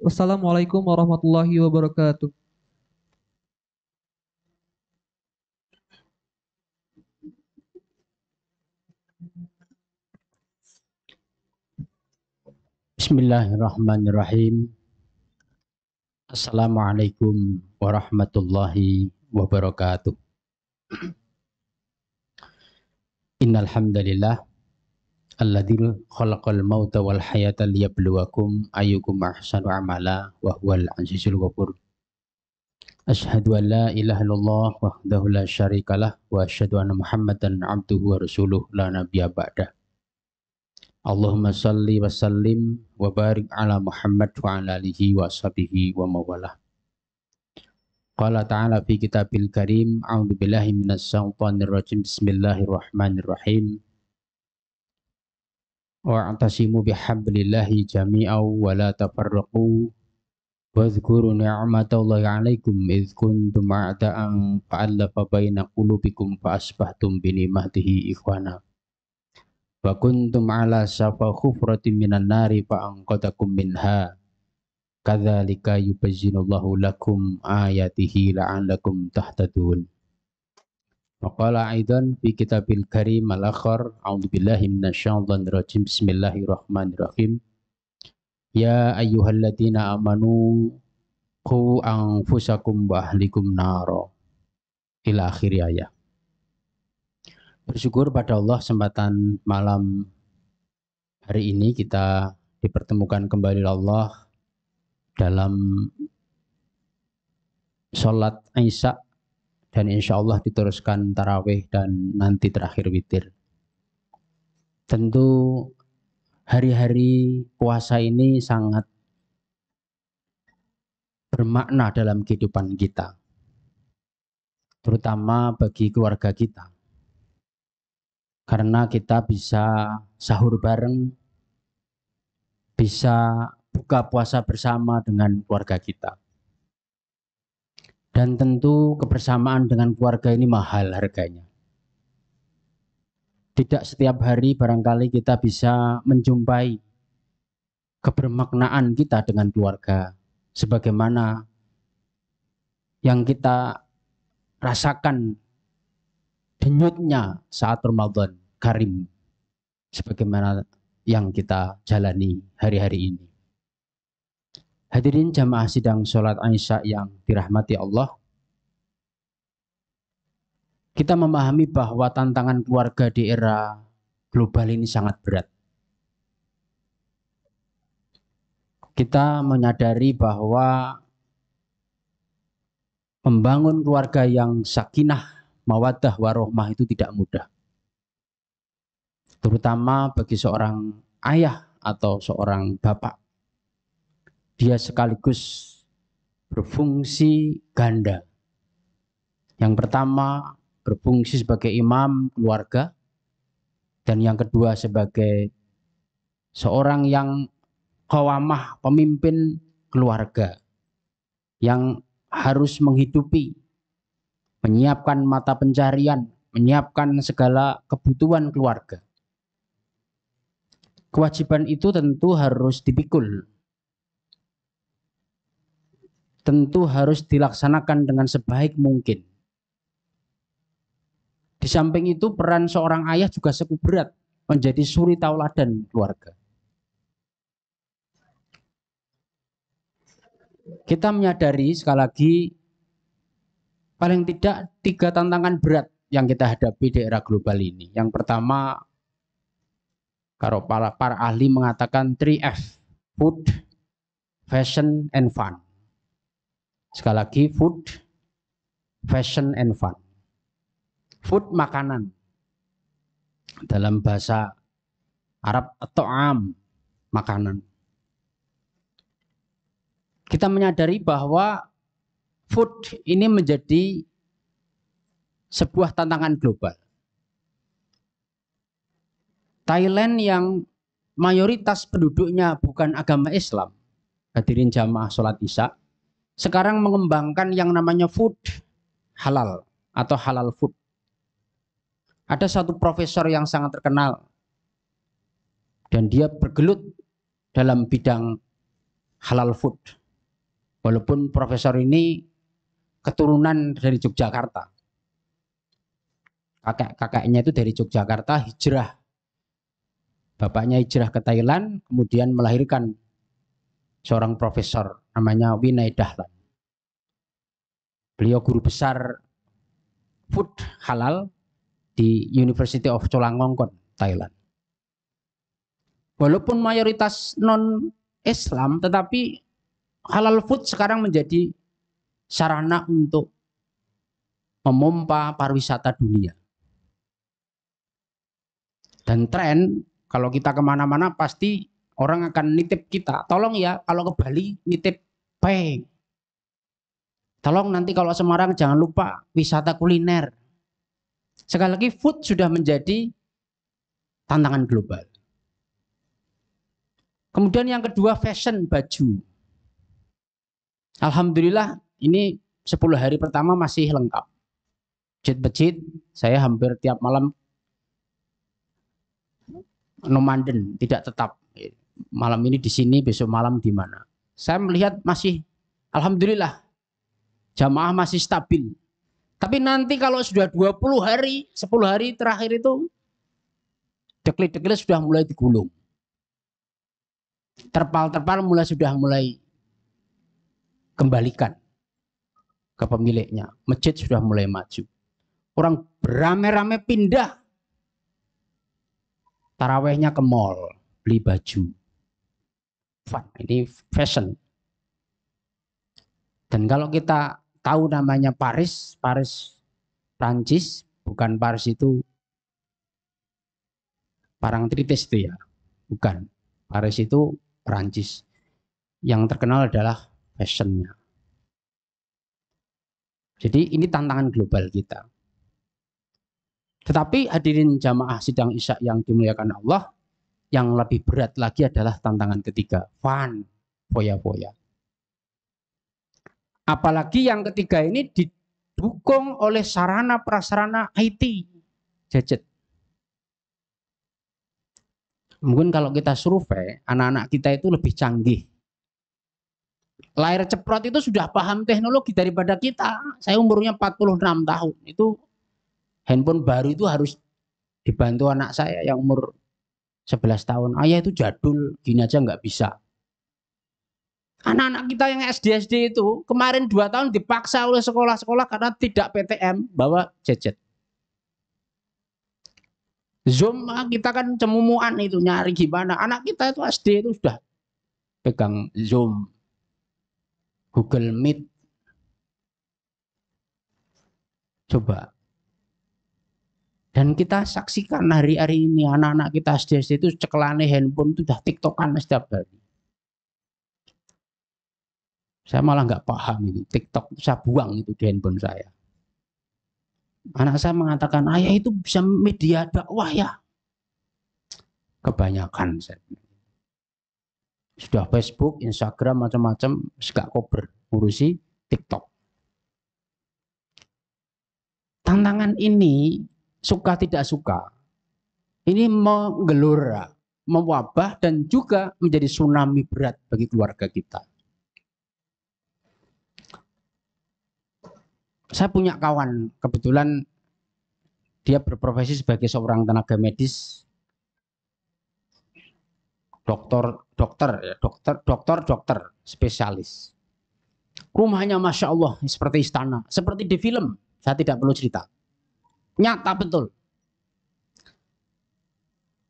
Wassalamualaikum warahmatullahi wabarakatuh. Bismillahirrahmanirrahim. Assalamualaikum warahmatullahi wabarakatuh. Innal hamdalillah alladzi khalaqal mauta wal hayata liyabluwakum ayyukum ahsanu amala wa huwal azizul ghafur. Asyhadu an la ilaha illallah wahdahu la syarikalah wa asyhadu anna Muhammadan abduhu wa rasuluh la nabiyya ba'dah. Allahumma salli wa sallim wa barik ala Muhammad wa ala alihi wa sahbihi wa mawalah. Qala ta'ala fi kitabil karim a'udzu billahi minasy syaithanir rajim bismillahirrahmanirrahim wa'tasimu bihablillahi jami'an wa la tafarraqu wadhkuru ni'matallahi 'alaikum idz kuntum a'da'an fa'alafa baina qulubikum fa asbahtum bi ni'matihi ikhwana wa kuntum 'ala shafa khufratin minan nari fa anqadhakum minha kadzalika yubayyinullahu lakum ayatihi la'allakum tahtadun. Wa qala aidan fi kitabil karim al-akhar a'udzu billahi minasyaitonir rajim bismillahirrahmanirrahim. Ya ayyuhalladzina amanu qu anfusakum wa ahlikum naro ila akhir ayat. Bersyukur pada Allah kesempatan malam hari ini kita dipertemukan kembali Allah dalam sholat Isya dan insya Allah diteruskan tarawih dan nanti terakhir witir. Tentu hari-hari puasa ini sangat bermakna dalam kehidupan kita, terutama bagi keluarga kita, karena kita bisa sahur bareng, bisa buka puasa bersama dengan keluarga kita. Dan tentu kebersamaan dengan keluarga ini mahal harganya. Tidak setiap hari barangkali kita bisa menjumpai kebermaknaan kita dengan keluarga sebagaimana yang kita rasakan denyutnya saat Ramadan Karim, sebagaimana yang kita jalani hari-hari ini. Hadirin jamaah sidang sholat Isya yang dirahmati Allah, kita memahami bahwa tantangan keluarga di era global ini sangat berat. Kita menyadari bahwa membangun keluarga yang sakinah, mawaddah, warohmah itu tidak mudah. Terutama bagi seorang ayah atau seorang bapak. Dia sekaligus berfungsi ganda. Yang pertama berfungsi sebagai imam keluarga, dan yang kedua sebagai seorang yang qawamah, pemimpin keluarga yang harus menghidupi, menyiapkan mata pencarian, menyiapkan segala kebutuhan keluarga. Kewajiban itu tentu harus dipikul, tentu harus dilaksanakan dengan sebaik mungkin. Di samping itu peran seorang ayah juga cukup berat, menjadi suri tauladan keluarga. Kita menyadari sekali lagi paling tidak 3 tantangan berat yang kita hadapi di era global ini. Yang pertama, kalau para ahli mengatakan 3F, food, fashion, and fun. Sekali lagi, food, fashion, and fun. Food, makanan. Dalam bahasa Arab, ta'am, makanan. Kita menyadari bahwa food ini menjadi sebuah tantangan global. Thailand yang mayoritas penduduknya bukan agama Islam, hadirin jamaah sholat Isya, sekarang mengembangkan yang namanya food halal atau halal food. Ada satu profesor yang sangat terkenal dan dia bergelut dalam bidang halal food. Walaupun profesor ini keturunan dari Yogyakarta. Kakaknya itu dari Yogyakarta, hijrah. Bapaknya hijrah ke Thailand, kemudian melahirkan seorang profesor namanya Winay Dahlan. Beliau guru besar food halal di University of Chulalongkorn, Thailand. Walaupun mayoritas non-Islam, tetapi halal food sekarang menjadi sarana untuk memompa pariwisata dunia. Dan tren, kalau kita kemana-mana pasti orang akan nitip kita. Tolong ya, kalau ke Bali nitip pay. Tolong nanti kalau Semarang jangan lupa wisata kuliner. Sekali lagi food sudah menjadi tantangan global. Kemudian yang kedua fashion, baju. Alhamdulillah ini 10 hari pertama masih lengkap. Masjid-masjid saya hampir tiap malam nomaden, tidak tetap. Malam ini di sini, besok malam di mana. Saya melihat masih alhamdulillah jamaah masih stabil. Tapi nanti kalau sudah 20 hari, 10 hari terakhir itu deklit-deklit sudah mulai digulung. Terpal-terpal sudah mulai kembalikan ke pemiliknya. Masjid sudah mulai maju. Orang beramai-ramai pindah. Tarawehnya ke mall, beli baju. Fun, ini fashion. Dan kalau kita tahu namanya Paris Prancis, bukan Paris itu Parangtritis itu ya. Bukan. Paris itu Prancis. Yang terkenal adalah fashionnya. Jadi ini tantangan global kita. Tetapi hadirin jamaah sidang Isya yang dimuliakan Allah, yang lebih berat lagi adalah tantangan ketiga, fun, foya-foya. Apalagi yang ketiga ini didukung oleh sarana prasarana IT, gadget. Mungkin kalau kita survei, anak-anak kita itu lebih canggih. Layar ceprot itu sudah paham teknologi daripada kita. Saya umurnya 46 tahun. Itu handphone baru itu harus dibantu anak saya yang umur 11 tahun. Ayah itu jadul, gini aja nggak bisa. Anak-anak kita yang SD itu kemarin 2 tahun dipaksa oleh sekolah-sekolah karena tidak PTM bawa gadget. Zoom kita kan cemumuan itu nyari gimana. Anak kita itu SD itu sudah pegang Zoom, Google Meet. Coba. Dan kita saksikan hari-hari ini anak-anak kita SD itu cekelane handphone itu sudah TikTokan setiap hari. Saya malah nggak paham itu TikTok, saya buang itu di handphone saya. Anak saya mengatakan, ayah itu bisa media dakwah ya. Kebanyakan saya. Sudah Facebook, Instagram, macam-macam, gak kober, ngurusi TikTok. Tantangan ini, suka tidak suka, ini menggelora, mewabah, dan juga menjadi tsunami berat bagi keluarga kita. Saya punya kawan, kebetulan dia berprofesi sebagai seorang tenaga medis, dokter spesialis. Rumahnya Masya Allah seperti istana, seperti di film. Saya tidak perlu cerita, nyata betul.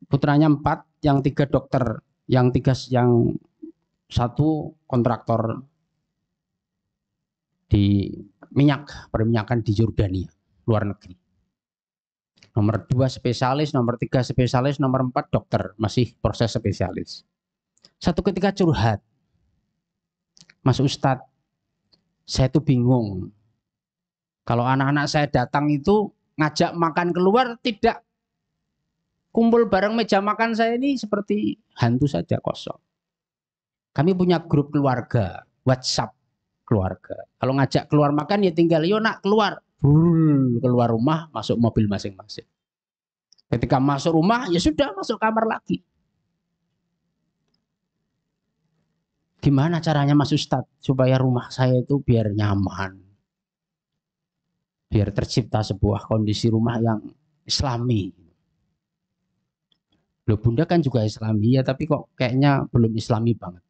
Putranya 4, yang 3 dokter, yang 1 kontraktor di perminyakan di Yordania, luar negeri. Nomor 2 spesialis, nomor 3 spesialis, nomor 4 dokter, masih proses spesialis. Satu ketika curhat, Mas Ustadz, saya tuh bingung. Kalau anak-anak saya datang itu ngajak makan keluar, tidak kumpul bareng meja makan saya ini seperti hantu saja, kosong. Kami punya grup keluarga, WhatsApp keluarga. Kalau ngajak keluar makan ya tinggal, yo nak keluar. Keluar rumah, masuk mobil masing-masing. Ketika masuk rumah, ya sudah masuk kamar lagi. Gimana caranya Mas Ustadz supaya rumah saya itu biar nyaman, biar tercipta sebuah kondisi rumah yang islami. Loh, Bunda kan juga islami ya, tapi kok kayaknya belum islami banget.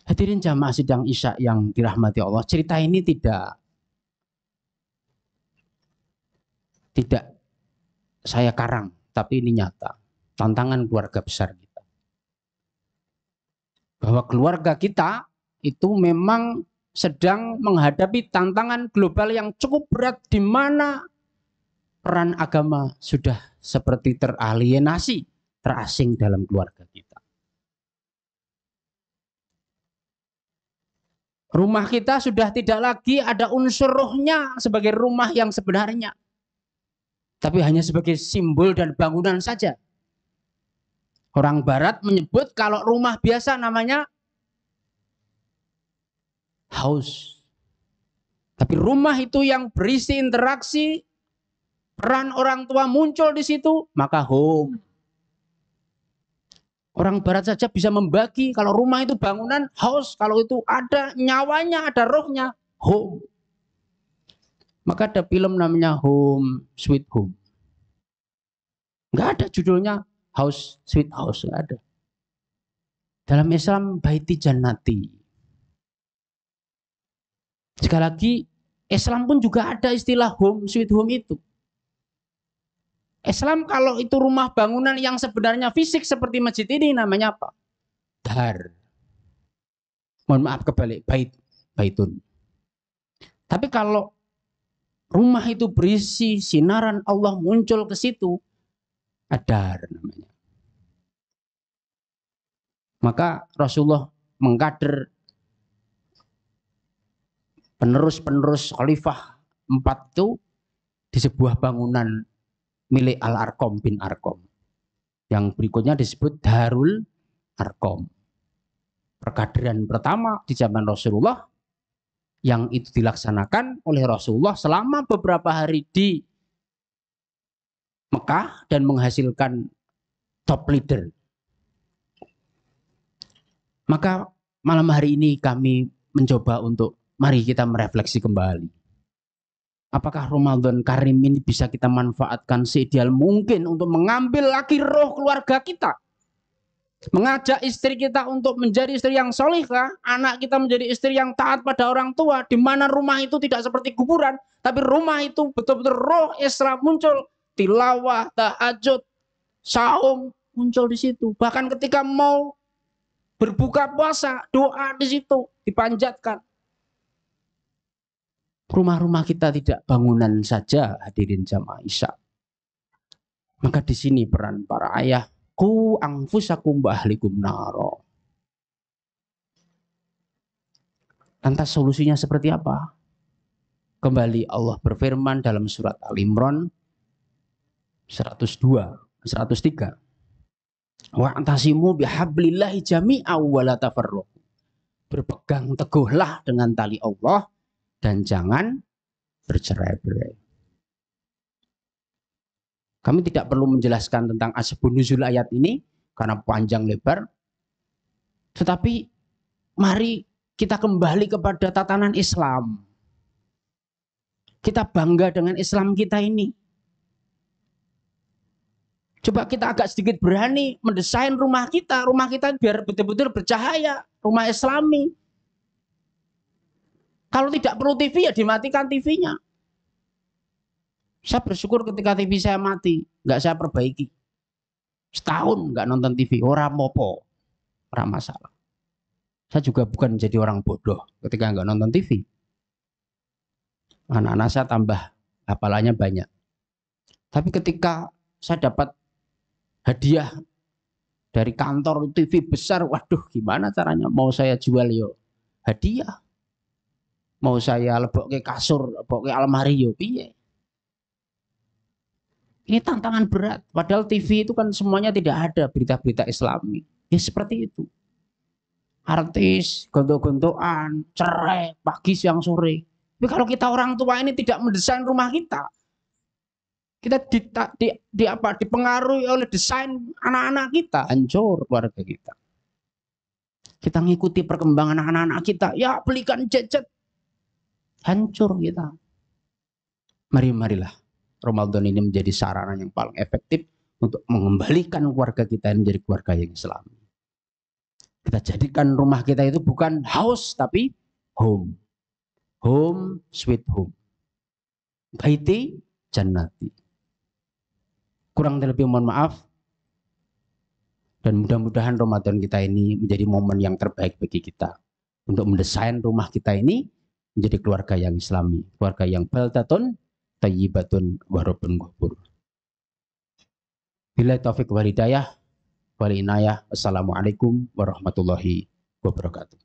Hadirin jamaah sidang Isya yang dirahmati Allah, cerita ini tidak saya karang, tapi ini nyata. Tantangan keluarga besar kita. Bahwa keluarga kita itu memang sedang menghadapi tantangan global yang cukup berat, di mana peran agama sudah seperti teralienasi, terasing dalam keluarga kita. Rumah kita sudah tidak lagi ada unsur rohnya sebagai rumah yang sebenarnya, tapi hanya sebagai simbol dan bangunan saja. Orang Barat menyebut kalau rumah biasa namanya house. Tapi rumah itu yang berisi interaksi, peran orang tua muncul di situ, maka home. Orang Barat saja bisa membagi kalau rumah itu bangunan, house, kalau itu ada nyawanya, ada rohnya, home. Maka ada film namanya Home Sweet Home. Nggak ada judulnya House Sweet House, nggak ada. Dalam Islam, Baiti Jannati. Sekali lagi, Islam pun juga ada istilah Home Sweet Home itu. Islam kalau itu rumah bangunan yang sebenarnya fisik seperti masjid ini namanya apa? Dar. Mohon maaf kebalik, baitun. Tapi kalau rumah itu berisi sinaran Allah muncul ke situ, adar namanya. Maka Rasulullah mengkader penerus Khalifah 4 itu di sebuah bangunan milik Al-Arqam bin Arqam. Yang berikutnya disebut Darul Arqam. Perkaderan pertama di zaman Rasulullah yang itu dilaksanakan oleh Rasulullah selama beberapa hari di Mekah dan menghasilkan top leader. Maka malam hari ini kami mencoba untuk mari kita merefleksi kembali. Apakah Ramadan Karim ini bisa kita manfaatkan seideal mungkin untuk mengambil lagi roh keluarga kita? Mengajak istri kita untuk menjadi istri yang solihah, anak kita menjadi istri yang taat pada orang tua, di mana rumah itu tidak seperti kuburan, tapi rumah itu betul-betul roh Islam muncul, tilawah, tahajud, saum muncul di situ. Bahkan ketika mau berbuka puasa, doa di situ dipanjatkan. Rumah-rumah kita tidak bangunan saja, hadirin jamaah Isya. Maka di sini peran para ayah, ku anfusakum wa ahlikum naro. Lantas solusinya seperti apa? Kembali Allah berfirman dalam surat Al-Imran 103. Wa'tasimu bihablillahi jami'a wa la tafarraqu. Berpegang teguhlah dengan tali Allah dan jangan bercerai-berai. Kami tidak perlu menjelaskan tentang asbabun nuzul ayat ini karena panjang lebar. Tetapi mari kita kembali kepada tatanan Islam. Kita bangga dengan Islam kita ini. Coba kita agak sedikit berani mendesain rumah kita biar betul-betul bercahaya, rumah Islami. Kalau tidak perlu TV ya dimatikan TV-nya. Saya bersyukur ketika TV saya mati, nggak saya perbaiki. Setahun nggak nonton TV, ora mopo, ora masalah. Saya juga bukan jadi orang bodoh ketika nggak nonton TV. Anak-anak saya tambah hafalannya banyak. Tapi ketika saya dapat hadiah dari kantor TV besar, waduh gimana caranya? Mau saya jual yo hadiah. Mau saya lebok ke kasur, lebok ke almari yo piye. Ini tantangan berat. Padahal TV itu kan semuanya tidak ada berita-berita Islami. Ya seperti itu. Artis, gontok-gontokan, cerai, pagi, siang, sore. Tapi kalau kita orang tua ini tidak mendesain rumah kita, kita dipengaruhi oleh desain anak-anak kita, hancur keluarga kita. Kita ngikuti perkembangan anak-anak kita, ya belikan gadget. Hancur kita. Marilah Ramadan ini menjadi sarana yang paling efektif untuk mengembalikan keluarga kita menjadi keluarga yang Islami. Kita jadikan rumah kita itu bukan house tapi home. Home sweet home. Baiti jannati. Kurang lebih mohon maaf. Dan mudah-mudahan Ramadan kita ini menjadi momen yang terbaik bagi kita. Untuk mendesain rumah kita ini menjadi keluarga yang Islami. Keluarga yang baldatun, tayyibatun, warabun ghafur. Bila taufik wal hidayah, wal inayah. Assalamualaikum warahmatullahi wabarakatuh.